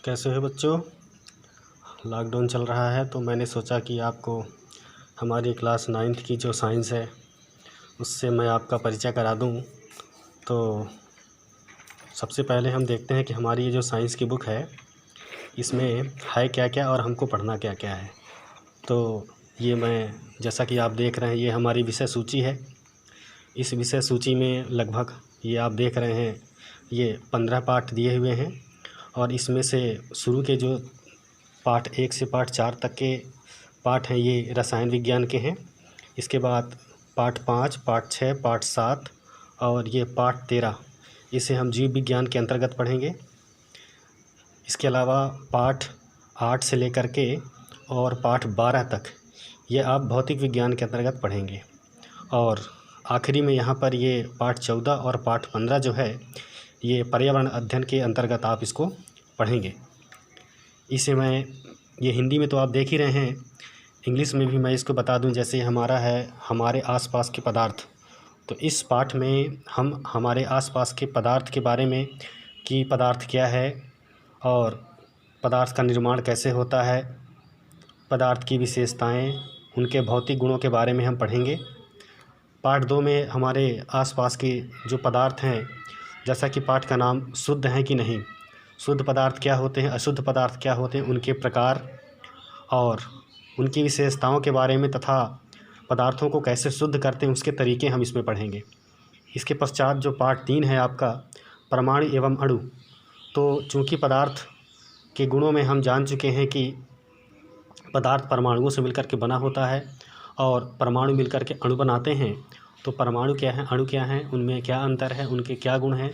कैसे हो बच्चों। लॉकडाउन चल रहा है तो मैंने सोचा कि आपको हमारी क्लास 9th की जो साइंस है उससे मैं आपका परिचय करा दूं। तो सबसे पहले हम देखते हैं कि हमारी ये जो साइंस की बुक है इसमें है क्या क्या और हमको पढ़ना क्या क्या है। तो ये मैं जैसा कि आप देख रहे हैं ये हमारी विषय सूची है। इस विषय सूची में लगभग ये आप देख रहे हैं ये 15 पाठ दिए हुए हैं और इसमें से शुरू के जो पाठ 1 से पाठ 4 तक के पाठ हैं ये रसायन विज्ञान के हैं। इसके बाद पाठ 5, पाठ 6, पाठ 7 और ये पाठ 13 इसे हम जीव विज्ञान के अंतर्गत पढ़ेंगे। इसके अलावा पाठ 8 से लेकर के और पाठ 12 तक ये आप भौतिक विज्ञान के अंतर्गत पढ़ेंगे। और आखिरी में यहाँ पर ये पाठ 14 और पाठ 15 जो है ये पर्यावरण अध्ययन के अंतर्गत आप इसको पढ़ेंगे। इसे मैं ये हिंदी में तो आप देख ही रहे हैं, इंग्लिश में भी मैं इसको बता दूं। जैसे हमारा है हमारे आसपास के पदार्थ, तो इस पाठ में हम हमारे आसपास के पदार्थ के बारे में कि पदार्थ क्या है और पदार्थ का निर्माण कैसे होता है, पदार्थ की विशेषताएं, उनके भौतिक गुणों के बारे में हम पढ़ेंगे। पाठ 2 में हमारे आसपास के जो पदार्थ हैं, जैसा कि पाठ का नाम शुद्ध हैं कि नहीं, शुद्ध पदार्थ क्या होते हैं, अशुद्ध पदार्थ क्या होते हैं, उनके प्रकार और उनकी विशेषताओं के बारे में तथा पदार्थों को कैसे शुद्ध करते हैं उसके तरीके हम इसमें पढ़ेंगे। इसके पश्चात जो पाठ 3 है आपका परमाणु एवं अणु, तो चूँकि पदार्थ के गुणों में हम जान चुके हैं कि पदार्थ परमाणुओं से मिलकर के बना होता है और परमाणु मिलकर के अणु बनाते हैं। तो परमाणु क्या है, अणु क्या है, उनमें क्या अंतर है, उनके क्या गुण हैं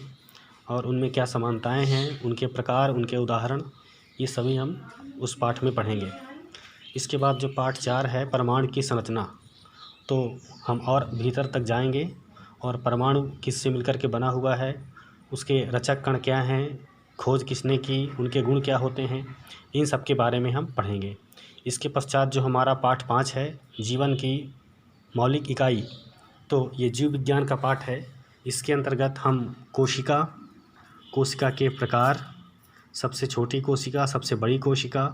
और उनमें क्या समानताएं हैं, उनके प्रकार, उनके उदाहरण, ये सभी हम उस पाठ में पढ़ेंगे। इसके बाद जो पाठ 4 है परमाणु की संरचना, तो हम और भीतर तक जाएंगे और परमाणु किससे मिलकर के बना हुआ है, उसके रचक कण क्या हैं, खोज किसने की, उनके गुण क्या होते हैं, इन सब के बारे में हम पढ़ेंगे। इसके पश्चात जो हमारा पाठ 5 है जीवन की मौलिक इकाई, तो ये जीव विज्ञान का पाठ है। इसके अंतर्गत हम कोशिका के प्रकार, सबसे छोटी कोशिका, सबसे बड़ी कोशिका,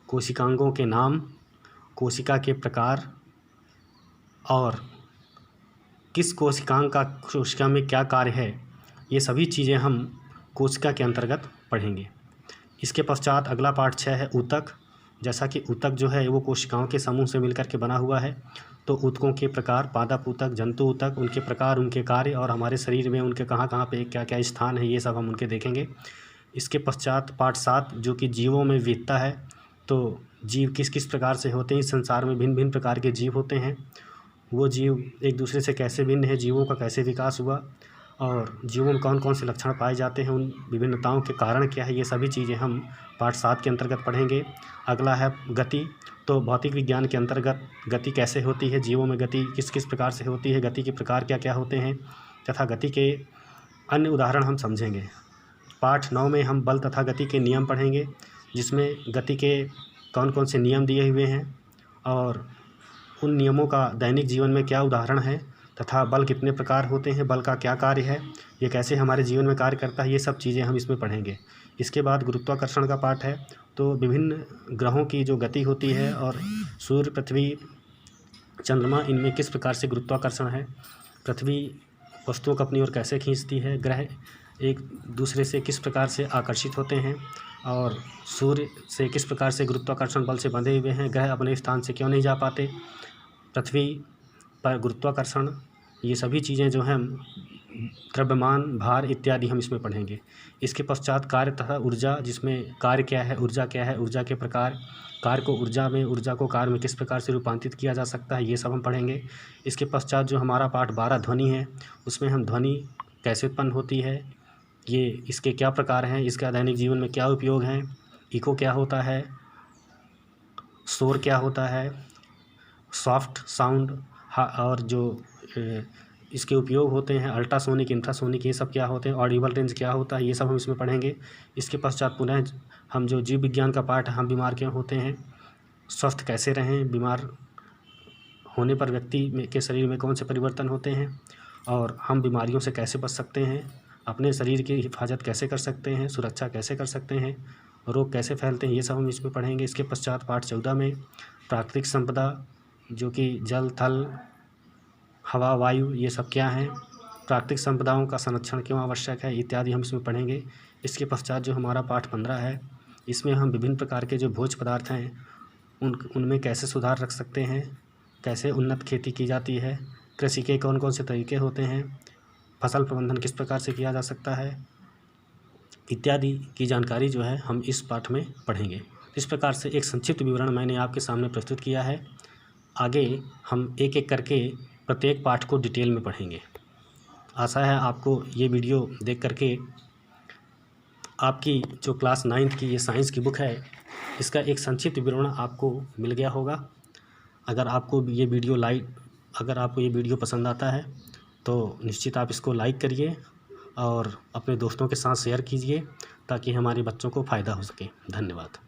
कोशिकांगों के नाम, कोशिका के प्रकार और किस कोशिका में क्या कार्य है, ये सभी चीज़ें हम कोशिका के अंतर्गत पढ़ेंगे। इसके पश्चात अगला पाठ 6 है ऊतक। जैसा कि ऊतक जो है वो कोशिकाओं के समूह से मिलकर के बना हुआ है, तो ऊतकों के प्रकार, पादप ऊतक, जंतु ऊतक, उनके प्रकार, उनके कार्य और हमारे शरीर में उनके कहाँ कहाँ पे क्या क्या स्थान है, ये सब हम उनके देखेंगे। इसके पश्चात पाठ 7 जो कि जीवों में विविधता है, तो जीव किस किस प्रकार से होते हैं, इस संसार में भिन्न भिन्न प्रकार के जीव होते हैं, वो जीव एक दूसरे से कैसे भिन्न है, जीवों का कैसे विकास हुआ और जीवों में कौन कौन से लक्षण पाए जाते हैं, उन विभिन्नताओं के कारण क्या है, ये सभी चीज़ें हम पाठ 7 के अंतर्गत पढ़ेंगे। अगला है गति, तो भौतिक विज्ञान के अंतर्गत गति कैसे होती है, जीवों में गति किस किस प्रकार से होती है, गति के प्रकार क्या क्या होते हैं तथा गति के अन्य उदाहरण हम समझेंगे। पाठ 9 में हम बल तथा गति के नियम पढ़ेंगे, जिसमें गति के कौन कौन से नियम दिए हुए हैं और उन नियमों का दैनिक जीवन में क्या उदाहरण है तथा बल कितने प्रकार होते हैं, बल का क्या कार्य है, ये कैसे हमारे जीवन में कार्य करता है, ये सब चीज़ें हम इसमें पढ़ेंगे। इसके बाद गुरुत्वाकर्षण का पाठ है, तो विभिन्न ग्रहों की जो गति होती है और सूर्य, पृथ्वी, चंद्रमा, इनमें किस प्रकार से गुरुत्वाकर्षण है, पृथ्वी वस्तुओं को अपनी ओर कैसे खींचती है, ग्रह एक दूसरे से किस प्रकार से आकर्षित होते हैं और सूर्य से किस प्रकार से गुरुत्वाकर्षण बल से बंधे हुए हैं, ग्रह अपने स्थान से क्यों नहीं जा पाते, पृथ्वी पर गुरुत्वाकर्षण, ये सभी चीज़ें जो हैं द्रव्यमान, भार इत्यादि हम इसमें पढ़ेंगे। इसके पश्चात कार्य तथा ऊर्जा, जिसमें कार्य क्या है, ऊर्जा क्या है, ऊर्जा के प्रकार, कार्य को ऊर्जा में, ऊर्जा को कार्य में किस प्रकार से रूपांतरित किया जा सकता है, ये सब हम पढ़ेंगे। इसके पश्चात जो हमारा पाठ 12 ध्वनि है, उसमें हम ध्वनि कैसे उत्पन्न होती है, ये इसके क्या प्रकार हैं, इसका दैनिक जीवन में क्या उपयोग हैं, इको क्या होता है, शोर क्या होता है, सॉफ्ट साउंड और जो इसके उपयोग होते हैं अल्ट्रासोनिक, इंफ्रासोनिक, ये सब क्या होते हैं, ऑडिबल रेंज क्या होता है, ये सब हम इसमें पढ़ेंगे। इसके पश्चात पुनः हम जो जीव विज्ञान का पाठ है, हम बीमार क्यों होते हैं, स्वस्थ कैसे रहें, बीमार होने पर व्यक्ति के शरीर में कौन से परिवर्तन होते हैं और हम बीमारियों से कैसे बच सकते हैं, अपने शरीर की हिफाजत कैसे कर सकते हैं, सुरक्षा कैसे कर सकते हैं रोग कैसे फैलते हैं, ये सब हम इसमें पढ़ेंगे। इसके पश्चात पाठ 14 में प्राकृतिक संपदा, जो कि जल, थल, हवा, वायु, ये सब क्या हैं, प्राकृतिक संपदाओं का संरक्षण क्यों आवश्यक है, इत्यादि हम इसमें पढ़ेंगे। इसके पश्चात जो हमारा पाठ 15 है, इसमें हम विभिन्न प्रकार के जो भोज्य पदार्थ हैं उनमें कैसे सुधार रख सकते हैं, कैसे उन्नत खेती की जाती है, कृषि के कौन कौन से तरीके होते हैं, फसल प्रबंधन किस प्रकार से किया जा सकता है, इत्यादि की जानकारी जो है हम इस पाठ में पढ़ेंगे। इस प्रकार से एक संक्षिप्त विवरण मैंने आपके सामने प्रस्तुत किया है। आगे हम एक एक करके प्रत्येक पाठ को डिटेल में पढ़ेंगे। आशा है आपको ये वीडियो देख करके आपकी जो क्लास 9th की ये साइंस की बुक है, इसका एक संक्षिप्त विवरण आपको मिल गया होगा। अगर आपको ये वीडियो पसंद आता है तो निश्चित आप इसको लाइक करिए और अपने दोस्तों के साथ शेयर कीजिए, ताकि हमारे बच्चों को फ़ायदा हो सके। धन्यवाद।